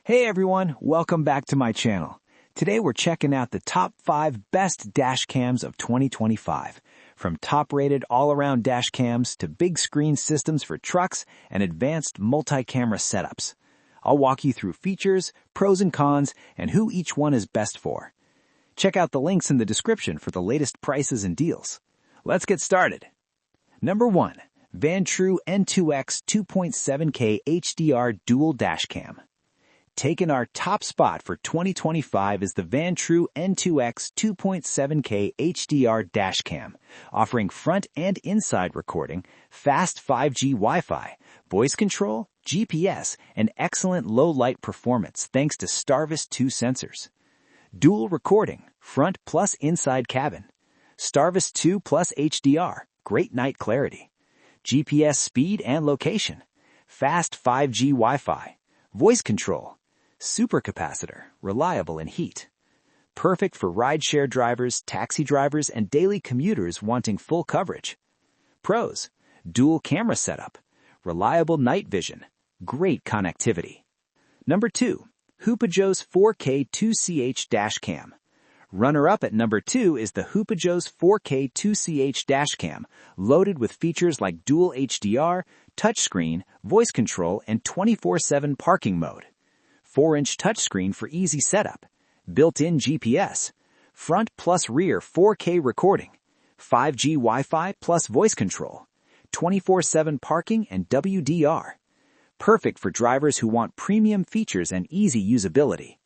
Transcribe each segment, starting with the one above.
Hey everyone, welcome back to my channel. Today we're checking out the top 5 best dash cams of 2025. From top-rated all-around dash cams to big screen systems for trucks and advanced multi-camera setups. I'll walk you through features, pros and cons, and who each one is best for. Check out the links in the description for the latest prices and deals. Let's get started. Number 1. Vantrue N2X 2.7K HDR Dual Dashcam. Taking our top spot for 2025 is the Vantrue N2X 2.7K HDR Dashcam, offering front and inside recording, fast 5G Wi-Fi, voice control, GPS, and excellent low-light performance thanks to Starvis 2 sensors. Dual recording, front plus inside cabin. Starvis 2 plus HDR, great night clarity. GPS speed and location. Fast 5G Wi-Fi. Voice control. Supercapacitor, reliable in heat. Perfect for rideshare drivers, taxi drivers, and daily commuters wanting full coverage. Pros: dual camera setup, reliable night vision, great connectivity. Number 2. HUPEJOS 4K 2CH Dashcam. Runner-up at number 2 is the HUPEJOS 4K 2CH Dashcam, loaded with features like dual HDR, touchscreen, voice control, and 24/7 parking mode. 4-inch touchscreen for easy setup, built-in GPS, front plus rear 4K recording, 5G Wi-Fi plus voice control, 24/7 parking and WDR. Perfect for drivers who want premium features and easy usability.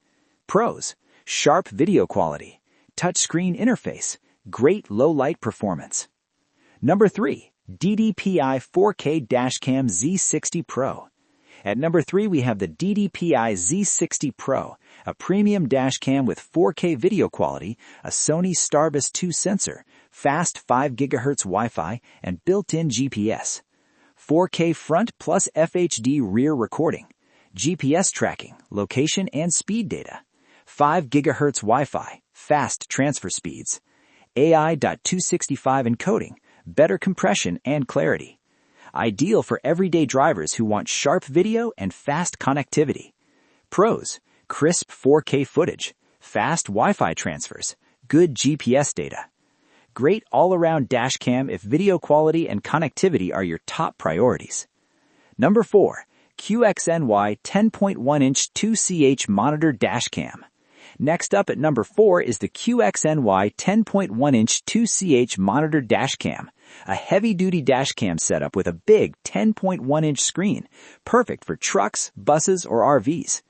Pros: sharp video quality, touchscreen interface, great low-light performance. Number 3. DDPAI 4K Dashcam Z60 Pro. At number 3, we have the DDPAI Z60 Pro, a premium dashcam with 4K video quality, a Sony Starvis 2 sensor, fast 5 GHz Wi-Fi, and built-in GPS. 4K front plus FHD rear recording, GPS tracking, location and speed data, 5 GHz Wi-Fi, fast transfer speeds, AI.265 encoding, better compression and clarity. Ideal for everyday drivers who want sharp video and fast connectivity. Pros: crisp 4K footage, fast Wi-Fi transfers, good GPS data. Great all-around dashcam if video quality and connectivity are your top priorities. Number 4. QXNY 10.1-inch 2CH monitor dashcam. Next up at number 4 is the QXNY 10.1-inch 2CH monitor dashcam, a heavy-duty dashcam setup with a big 10.1-inch screen, perfect for trucks, buses, or RVs.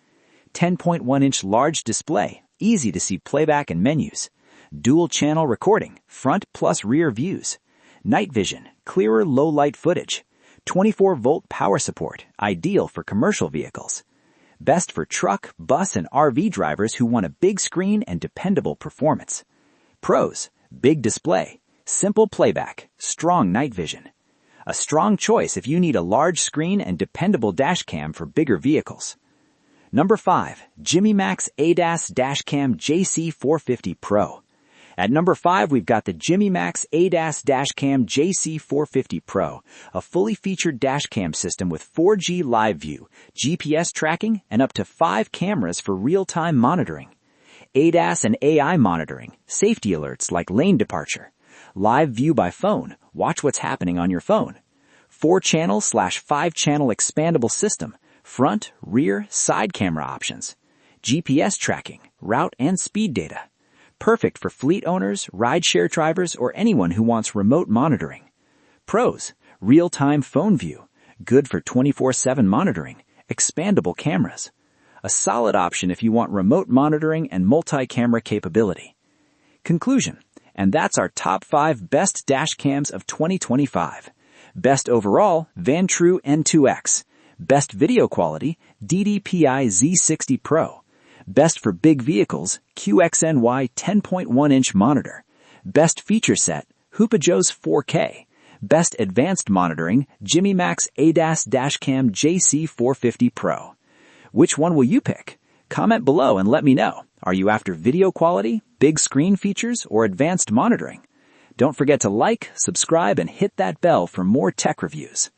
10.1-inch large display, easy to see playback and menus. Dual-channel recording, front plus rear views. Night vision, clearer low-light footage. 24-volt power support, ideal for commercial vehicles. Best for truck, bus, and RV drivers who want a big screen and dependable performance. Pros: big display, simple playback, strong night vision. A strong choice if you need a large screen and dependable dashcam for bigger vehicles. Number 5. JIMIMAX ADAS Dashcam JC450 Pro. At number 5, we've got the JIMIMAX ADAS Dashcam JC450 Pro, a fully featured dashcam system with 4G live view, GPS tracking, and up to 5 cameras for real-time monitoring. ADAS and AI monitoring, safety alerts like lane departure. Live view by phone, watch what's happening on your phone. 4-channel/5-channel expandable system, front, rear, side camera options. GPS tracking, route and speed data. Perfect for fleet owners, rideshare drivers, or anyone who wants remote monitoring. Pros: real-time phone view, good for 24/7 monitoring, expandable cameras. A solid option if you want remote monitoring and multi-camera capability. Conclusion: and that's our top 5 best dashcams of 2025. Best overall, Vantrue N2X. Best video quality, DDPAI Z60 Pro. Best for big vehicles, QXNY 10.1-inch monitor. Best feature set, HUPEJOS 4K. Best advanced monitoring, JIMIMAX ADAS Dashcam JC450 Pro. Which one will you pick? Comment below and let me know. Are you after video quality, big screen features, or advanced monitoring? Don't forget to like, subscribe, and hit that bell for more tech reviews.